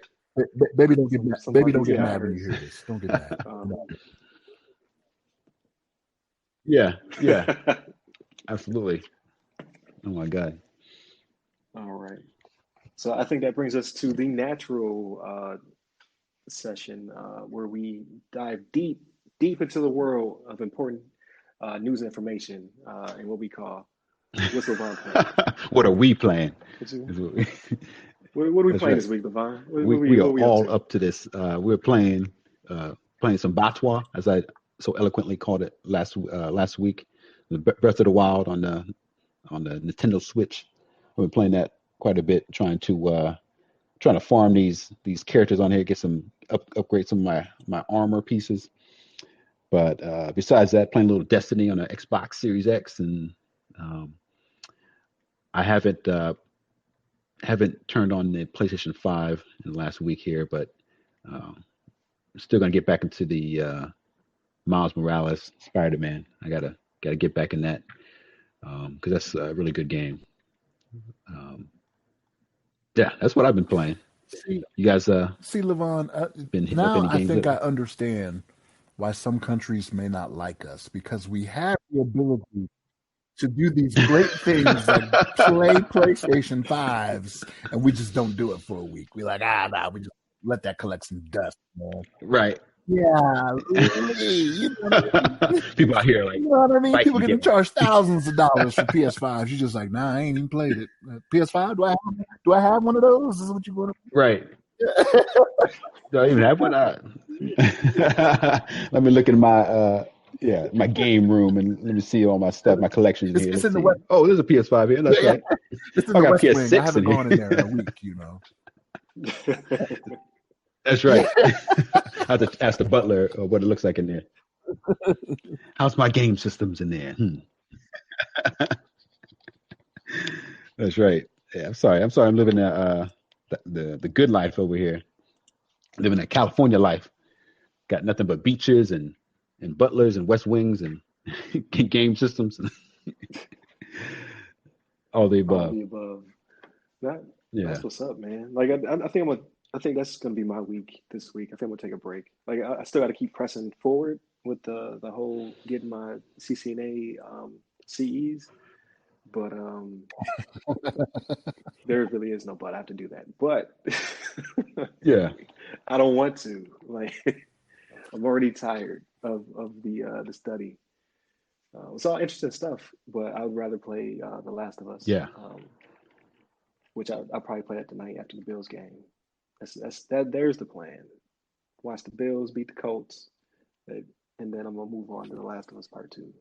S3: Baby, don't get mad.
S2: Some
S3: Baby,
S2: party
S3: don't get mad when you
S2: favors.
S3: hear this. Don't get mad.
S4: Yeah. Yeah. Absolutely. Oh my God.
S2: All right. So I think that brings us to the natural session where we dive deep into the world of important news and information and what we call what's LeVon playing.
S4: What are we playing?
S2: What's he-
S4: Is what we-
S2: what are we
S4: That's
S2: playing
S4: right.
S2: this week, LeVon?
S4: We are
S2: What we up
S4: all
S2: to?
S4: up to this. We're playing some Batwa, as I so eloquently called it last week. The Breath of the Wild on the Nintendo Switch. I've been playing that quite a bit, trying to farm these characters on here, get some upgrade some of my armor pieces. But besides that, playing a little Destiny on the Xbox Series X, and um, I haven't turned on the PlayStation 5 in the last week here, but um, I'm still gonna get back into the Miles Morales Spider-Man. I gotta get back in that because that's a really good game. Um, yeah, that's what I've been playing.
S3: See,
S4: You guys
S3: see, Levon.
S4: been hitting up
S3: Now
S4: any
S3: I
S4: games
S3: think I
S4: lately?
S3: understand why some countries may not like us because we have the ability to do these great things like play PlayStation 5s, and we just don't do it for a week. We're like, nah, we just let that collect some dust, man.
S4: Right.
S3: Yeah, you know what I mean?
S4: People out here like
S3: You know what I mean?
S4: fighting
S3: People
S4: to
S3: getting
S4: get one.
S3: charged thousands of dollars for PS5s. You're just like, nah, I ain't even played it. PS5? Do I have one of those? This is what you want
S4: Right.
S3: to?
S4: Do I even have one? Let me look in my game room and let me see all my stuff, my collections in here.
S3: It's
S4: Let's
S3: in the
S4: see.
S3: West.
S4: Oh, there's a PS5 here.
S3: Yeah,
S4: That's
S3: yeah.
S4: right.
S3: It's in
S4: I
S3: the
S4: got
S3: West Wing. I
S4: PS6
S3: haven't
S4: in
S3: gone in there in a
S4: here.
S3: week. You know.
S4: That's
S3: Yeah.
S4: right. I have to ask the butler what it looks like in there. How's my game systems in there? That's right. Yeah, I'm sorry. I'm living the good life over here. Living that California life. Got nothing but beaches and butlers and West Wings and game systems and all the
S2: All
S4: above.
S2: the above. That
S4: Yeah.
S2: that's what's up, man. Like I think I think that's gonna be my week this week. I think I'm gonna take a break. Like I still got to keep pressing forward with the whole getting my CCNA CEs, but there really is no but. I have to do that, but
S4: Yeah.
S2: I don't want to. Like I'm already tired of the study. It's all interesting stuff, but I would rather play The Last of Us,
S4: Yeah.
S2: which I'll probably play that tonight after the Bills game. That. There's the plan. Watch the Bills beat the Colts, and then I'm gonna move on to The Last of Us Part Two.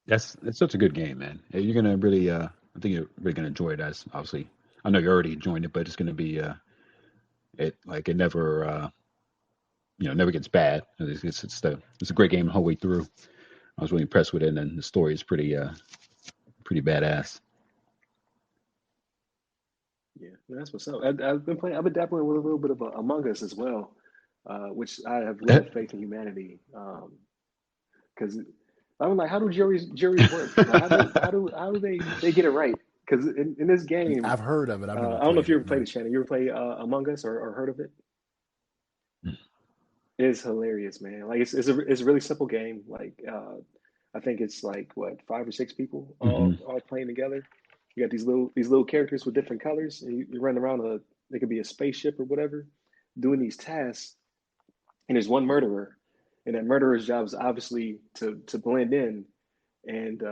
S4: It's such a good game, man. You're gonna really I think you're really gonna enjoy it as obviously. I know you're already enjoying it, but it's gonna be it never never gets bad. It's a great game the whole way through. I was really impressed with it, and the story is pretty badass.
S2: Yeah, that's what's up. I've been playing. I've been dabbling with a little bit of Among Us as well, which I have little faith in humanity. Because I'm like, how do juries work? Like, how do they get it right? Because in this game,
S3: I've heard of it. I've never
S2: I don't know if
S3: played
S2: you
S3: it.
S2: ever played
S3: No.
S2: it, Shannon. You ever play Among Us or heard of it? It's hilarious, man. Like it's a really simple game. Like I think it's like what 5 or 6 people
S4: Hmm.
S2: all playing together. You got these little characters with different colors, and you run around it could be a spaceship or whatever, doing these tasks. And there's one murderer, and that murderer's job is obviously to blend in and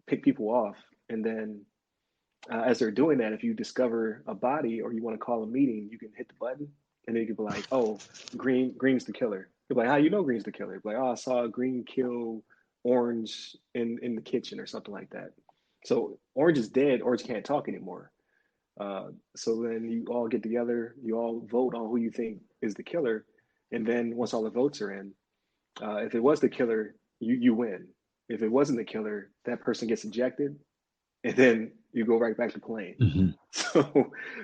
S2: pick people off. And then as they're doing that, if you discover a body or you want to call a meeting, you can hit the button, and then you can be like, "Oh, Green's the killer." You're like, "How you know Green's the killer?" You're like, "Oh, I saw Green kill Orange in the kitchen or something like that." So Orange is dead. Orange can't talk anymore. So then you all get together, you all vote on who you think is the killer, and then once all the votes are in, if it was the killer, you win. If it wasn't the killer, that person gets ejected, and then you go right back to playing.
S4: Hmm.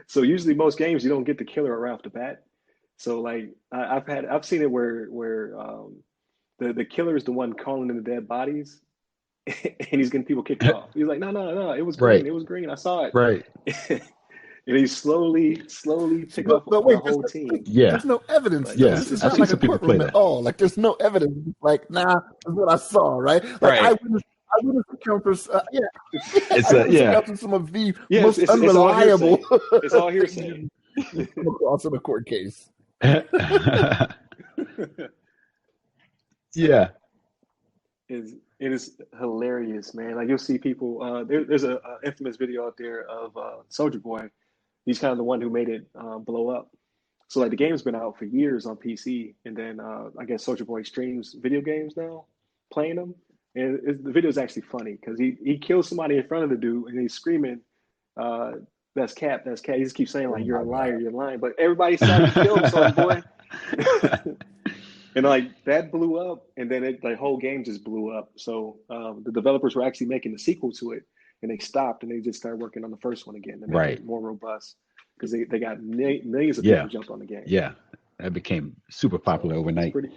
S2: So usually most games you don't get the killer right off the bat. So like I've seen it where the killer is the one calling in the dead bodies, and he's getting people kicked off. He's like, no,
S4: Right.
S2: it was green, I saw
S4: Right.
S2: it. And he slowly pick
S3: But,
S2: off
S3: but
S2: the
S3: wait,
S2: whole team.
S4: Yeah.
S3: there's no evidence
S2: But
S3: though.
S4: Yeah.
S3: This is
S2: it's
S4: I've
S3: not
S4: seen
S3: like a
S4: some people play
S3: courtroom at
S4: that.
S3: all. Like there's no evidence. Like, nah, that's what I saw, right? Like
S4: Right.
S3: eyewitness encounters. Yeah,
S4: It's
S3: eyewitness
S4: yeah.
S3: encounters are some of the
S2: yeah,
S3: most
S2: it's all
S3: unreliable
S2: hearsay. It's all
S3: things
S2: hearsay.
S3: you come across in a court case.
S4: Yeah.
S2: It is hilarious, man. Like you'll see people. There's a infamous video out there of Soldier Boy. He's kind of the one who made it blow up. So like the game's been out for years on PC, and then I guess Soldier Boy streams video games now, playing them. And the video is actually funny because he kills somebody in front of the dude, and he's screaming, uh, "That's Cap, that's Cap." He just keeps saying
S3: Oh
S2: like, "You're
S3: my
S2: a
S3: god.
S2: liar, you're lying," but everybody saw you kill him, Soldier Boy. And like that blew up, and then the whole game just blew up. So the developers were actually making the sequel to it, and they stopped and they just started working on the first one again to make
S4: Right.
S2: it more robust because they got millions of
S4: Yeah.
S2: people jumped on the game.
S4: Yeah. That became super popular
S2: So it's
S4: overnight.
S2: pretty,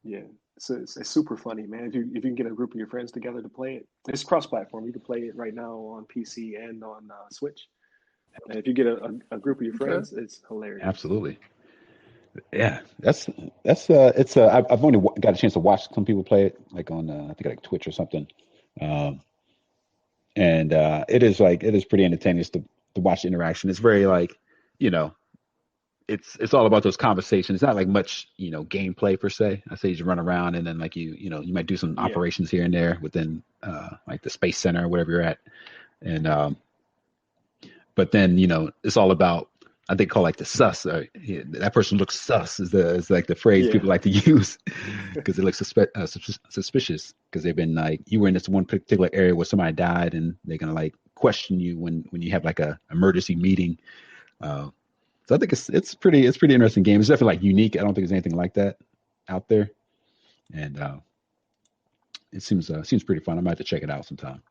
S2: yeah. So it's super funny, man. If you can get a group of your friends together to play it, it's cross-platform. You can play it right now on PC and on Switch. And if you get a group of your
S3: Okay.
S2: friends, it's hilarious.
S4: Absolutely. Yeah. That's it's I've only got a chance to watch some people play it, like on I think like Twitch or something. Um, and it is pretty entertaining just to watch the interaction. It's very like, you know, it's all about those conversations. It's not like much, gameplay per se. I say you just run around and then like you might do some
S2: Yeah,
S4: operations here and there within like the space center or whatever you're at. And but then it's all about, I think, called like the sus. That person looks sus is like the phrase
S2: yeah,
S4: people like to use because it looks suspicious because they've been like, you were in this one particular area where somebody died and they're gonna like question you when you have like a emergency meeting. Uh, so I think it's pretty interesting game. It's definitely like unique. I don't think there's anything like that out there, and it seems pretty fun. I might have to check it out sometime.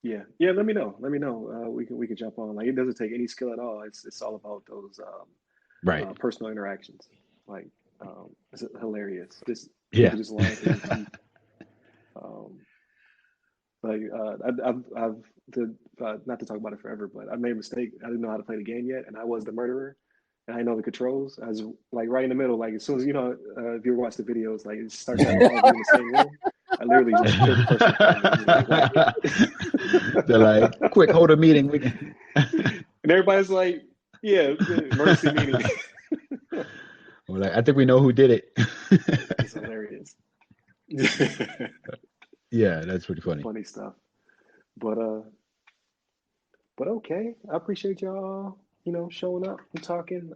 S2: yeah. Let me know. Let me know. We can jump on. Like it doesn't take any skill at all. It's all about those
S4: Right?
S2: personal interactions. Like it's hilarious. Just
S4: Yeah.
S2: people just lying through their teeth. Um, like I've not to talk about it forever, but I made a mistake. I didn't know how to play the game yet, and I was the murderer, and I know the controls. I was like right in the middle. Like as soon as if you ever watch the videos, like it starts having all of you in the same room. I literally just killed the person in front of me. Like what?
S4: They're like, quick, hold a meeting.
S2: And everybody's like, yeah, emergency meeting.
S4: We're like, I think we know who did it.
S2: It's hilarious.
S4: Yeah, that's pretty funny.
S2: Funny stuff. But okay. I appreciate y'all, showing up and talking.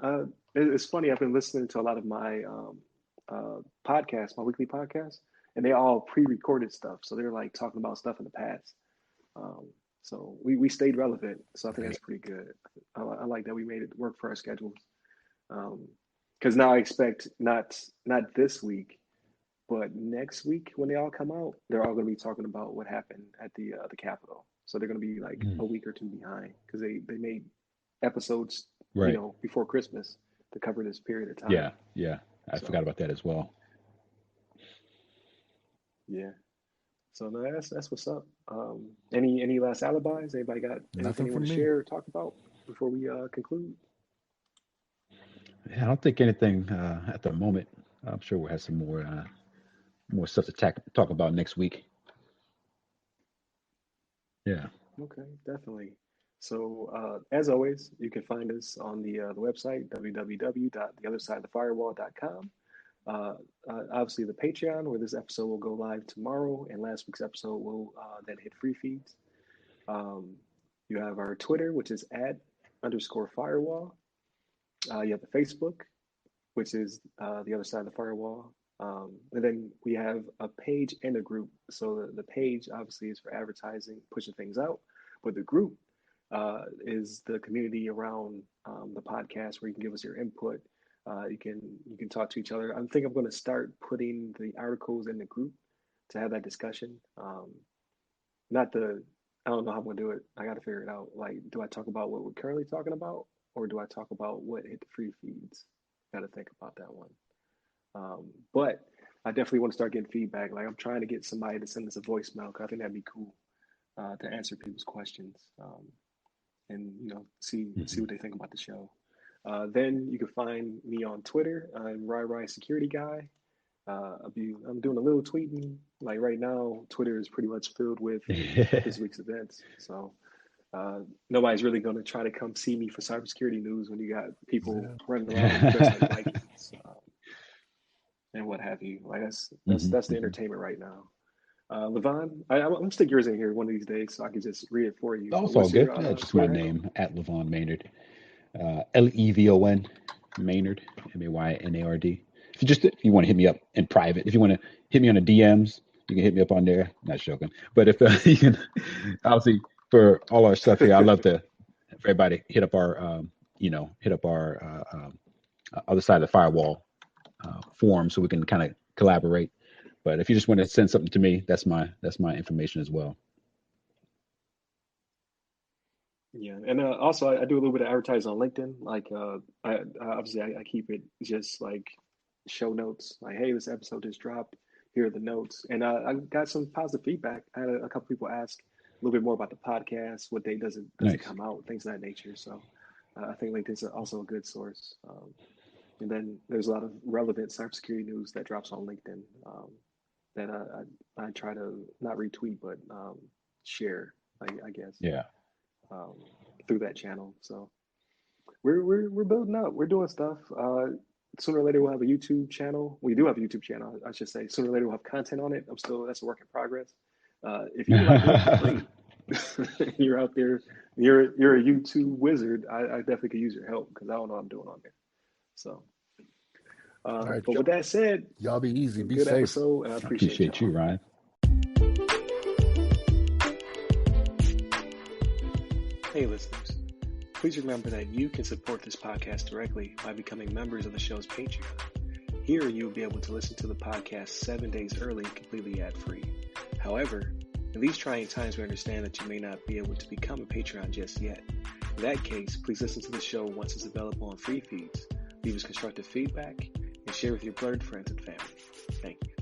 S2: It's funny, I've been listening to a lot of my podcasts, my weekly podcasts, and they all pre-recorded stuff. So they're like talking about stuff in the past. Um, so we stayed relevant. So I think
S4: Right.
S2: that's pretty good. I like that we made it work for our schedules. Because now I expect not this week, but next week when they all come out, they're all going to be talking about what happened at the Capitol. So they're going to be like
S4: Mm.
S2: a week or two behind because they made episodes,
S4: Right.
S2: before Christmas to cover this period of time.
S4: Yeah. Yeah. I forgot
S2: So
S4: about that as well.
S2: yeah. So no, that's what's up. Any last alibis? Anybody got anything
S3: Nothing
S2: they want
S3: from
S2: to
S3: me.
S2: share or talk about before we conclude?
S4: Yeah, I don't think anything at the moment. I'm sure we'll have some more stuff to talk about next week. Yeah.
S2: Okay, definitely. So as always, you can find us on the website, www.theothersidethefirewall.com. Obviously, the Patreon, where this episode will go live tomorrow, and last week's episode will then hit free feeds. You have our Twitter, which is @_firewall. You have the Facebook, which is the other side of the firewall. And then we have a page and a group. So the page obviously is for advertising, pushing things out, but the group is the community around the podcast where you can give us your input. You can talk to each other. I think I'm going to start putting the articles in the group to have that discussion. I don't know how I'm going to do it. I got to figure it out. Like, do I talk about what we're currently talking about, or do I talk about what hit the free feeds? Got to think about that one. But I definitely want to start getting feedback. Like, I'm trying to get somebody to send us a voicemail, because I think that'd be cool to answer people's questions, and see what they think about the show. Then you can find me on Twitter. I'm Rai Security Guy. I'm doing a little tweeting. Like right now, Twitter is pretty much filled with this week's events. So nobody's really going to try to come see me for cybersecurity news when you got people running around dressed like Vikings and what have you. Like that's the entertainment right now. Levon, I'm gonna stick yours in here one of these days so I can just read it for you.
S4: Also all good. Just my name @Levon Maynard, LEVON Maynard, MAYNARD. If you want to hit me up in private, if you want to hit me on the DMs, you can hit me up on there. Not joking, but if you can, obviously for all our stuff here, I love for everybody hit up our other side of the firewall forum so we can kind of collaborate. But if you just want to send something to me, that's my information as well.
S2: Yeah, and also I do a little bit of advertising on LinkedIn. Like I keep it just like show notes. Like, hey, this episode just dropped. Here are the notes, and I got some positive feedback. I had a couple people ask a little bit more about the podcast, what day does it come out, things of that nature. So I think LinkedIn's also a good source. And then there's a lot of relevant cybersecurity news that drops on LinkedIn that I try to not retweet but share. I guess.
S4: Yeah.
S2: Through that channel. So we're building up. We're doing stuff. Sooner or later we'll have a YouTube channel. We do have a YouTube channel, I should say. Sooner or later we'll have content on it. That's a work in progress. If you like great, you're out there, you're a YouTube wizard. I definitely could use your help because I don't know what I'm doing on there. So
S3: right,
S2: but with that said,
S3: y'all be easy, be
S2: good
S3: safe.
S2: episode, and I appreciate
S4: you, Ryan.
S1: Hey listeners, please remember that you can support this podcast directly by becoming members of the show's Patreon. Here you will be able to listen to the podcast 7 days early, completely ad-free. However, in these trying times, we understand that you may not be able to become a Patreon just yet. In that case, please listen to the show once it's available on free feeds, leave us constructive feedback, and share with your blurred friends and family. Thank you.